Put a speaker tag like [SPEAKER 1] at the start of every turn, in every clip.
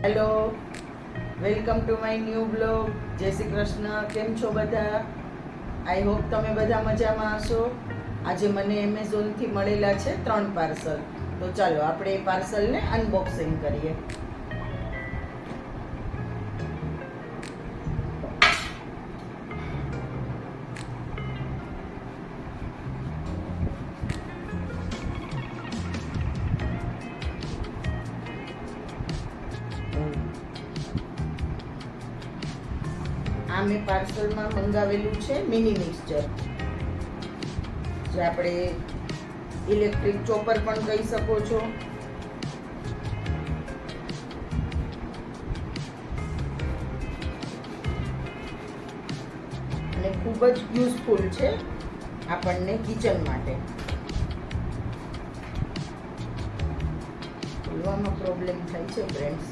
[SPEAKER 1] Hello, welcome to my new blog. જય શ્રી કૃષ્ણ. કેમ છો બધા? આઈ હોપ તમે બધા મજામાં હશો. આજે મને એમેઝોનથી મળેલા છે 3 પાર્સલ. તો ચાલો આપણે એ પાર્સલને અનબોક્સિંગ કરીએ. આ મેં પાર્સલમાં મંગાવેલું છે મિની મિક્સચર, જે આપણે ઇલેક્ટ્રિક ચોપર પણ કહી શકો છો. અને ખૂબ જ યુઝફુલ છે આપણને કિચન માટે. ખોલવામાં પ્રોબ્લેમ થાય છે ફ્રેન્ડ્સ.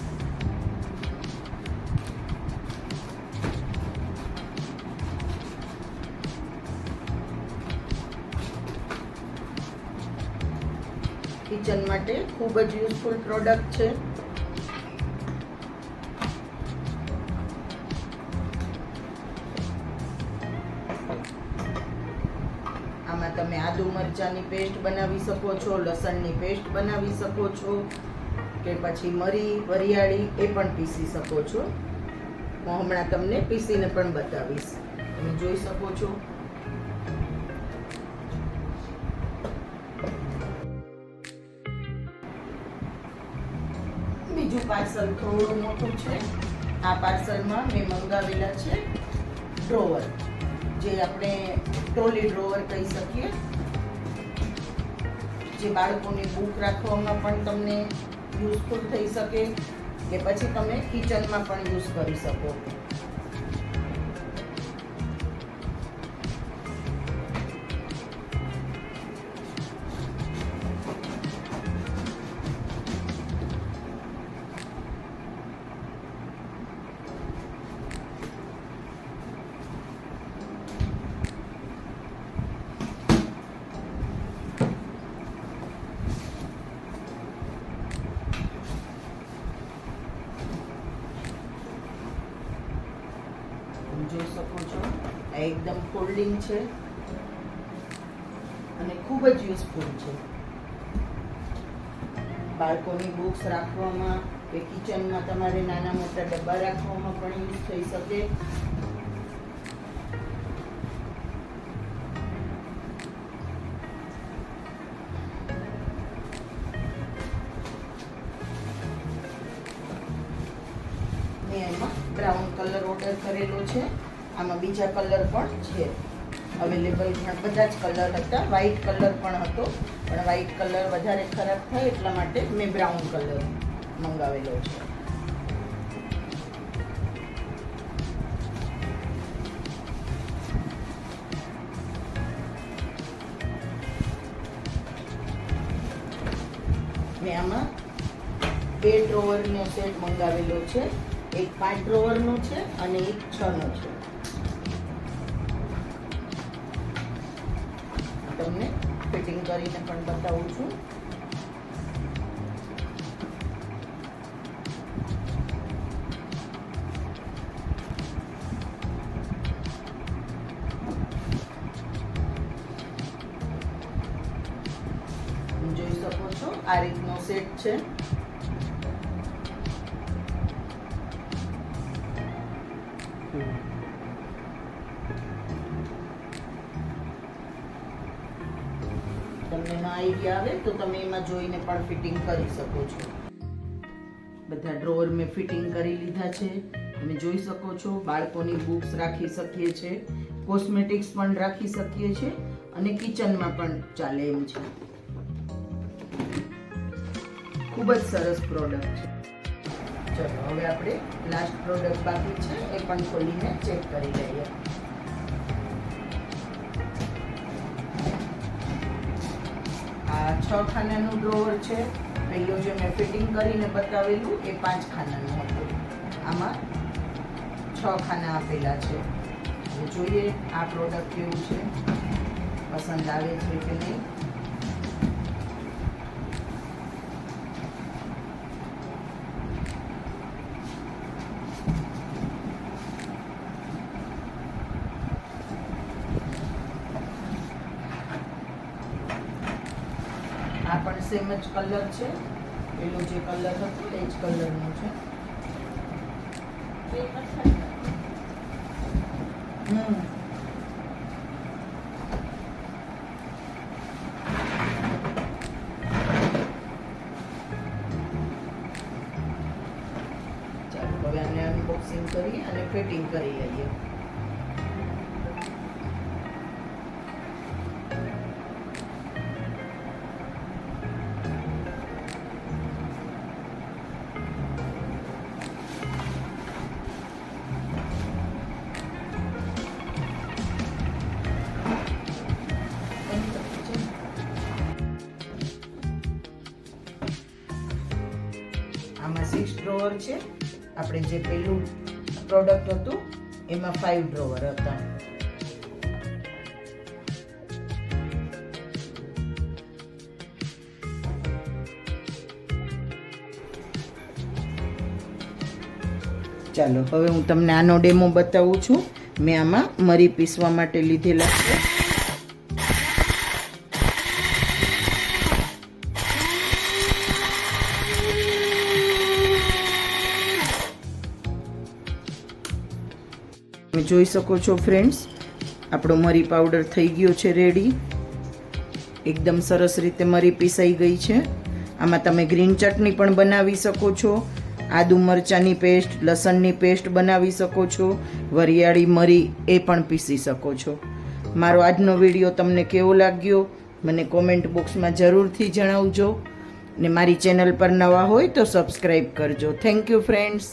[SPEAKER 1] કિચન માટે ખૂબ જ યુઝફુલ પ્રોડક્ટ છે. આમાં તમે આદુ મરચાંની પેસ્ટ બનાવી શકો છો, લસણની પેસ્ટ બનાવી શકો છો, કે પછી મરી વરિયાળી એ પણ પીસી શકો છો. હું હમણાં તમને પીસીને પણ બતાવીશ. તમે જોઈ શકો છો. બીજું પાર્સલ થોડું મોટું છે. આ પાર્સલમાં મેં મંગાવેલા છે ડ્રોવર, જે આપણે ટ્રોલી ડ્રોવર કહી શકીએ, જે બાળકોની બુક રાખવામાં પણ તમને યુઝફુલ થઈ શકે, કે પછી તમે કિચનમાં પણ યુઝ કરી શકો. જોઈ શકો છો, આ એકદમ ફોલ્ડિંગ છે અને ખૂબ જ યુઝફુલ છે. બાળકોની બુક્સ રાખવામાં કે કિચનમાં તમારે નાના મોટા ડબ્બા રાખવામાં પણ યુઝ થઈ શકે. મેં એમાં બ્રાઉન કલર ઓર્ડર કરેલો છે. આમાં બીજા કલર પણ છે અવેલેબલ. બધા જ કલર હતા. વ્હાઈટ કલર પણ હતો, પણ વ્હાઈટ કલર વધારે ખરાબ થાય એટલા માટે મેં બ્રાઉન કલર મંગાવેલો છે. મેં આમાં 2 ડ્રોવરનો સેટ મંગાવેલો છે. એક 5 ડ્રોવરનો છે અને એક 6નો છે. તમને ફિટિંગ કરીને પણ બતાવું છું. જોઈ શકો છો, આ રીતનો સેટ છે. તમને ના આઈડિયા આવે તો તમે એમાં જોઈને પણ ફિટિંગ કરી શકો છો. બધા ડ્રોવર મેં ફિટિંગ કરી લીધા છે. તમે જોઈ શકો છો. બાળકોની બુક્સ રાખી શકીએ છીએ, કોસ્મેટિક્સ પણ રાખી શકીએ છીએ, અને કિચનમાં પણ ચાલે એમ છે. ખૂબ જ સરસ પ્રોડક્ટ છે. ચલો હવે આપણે લાસ્ટ પ્રોડક્ટ બાકી છે, એ પણ ખોલીને ચેક કરી લઈએ. આ 6 ખાનાનું ડ્રોવર છે. પહેલું જે મેં ફિટિંગ કરીને બતાવેલું એ 5 ખાનાનું હતું. આમાં 6 ખાના આપેલા છે. જોઈએ આ પ્રોડક્ટ કેવું છે, પસંદ આવે છે કે નહીં. આ પણ સેમ જ કલર છે, પેલો જે કલર હતો એ જ કલરનો છે. ચાલો હવે આને અનબોક્સિંગ કરી અને ફિટિંગ કરી લઈએ. આમાં 6 ડ્રોવર છે. આપણે જે પેલું પ્રોડક્ટ હતું એમાં 5 ડ્રોવર હતા. ચાલો હવે હું તમને આનો ડેમો બતાવું છું. મેં આમાં મરી પીસવા માટે લીધેલા છે. તમે જોઈ શકો છો ફ્રેન્ડ્સ, આપણો મરી પાવડર થઈ ગયો છે રેડી. એકદમ સરસ રીતે મરી પીસાઈ ગઈ છે. આમાં તમે ગ્રીન ચટણી પણ બનાવી શકો છો, આદુ મરચાંની પેસ્ટ, લસણની પેસ્ટ બનાવી શકો છો, વરિયાળી મરી એ પણ પીસી શકો છો. મારો આજનો વિડીયો તમને કેવો લાગ્યો મને કોમેન્ટ બોક્સમાં જરૂરથી જણાવજો ને મારી ચેનલ પર નવા હોય તો સબસ્ક્રાઈબ કરજો. Thank you friends.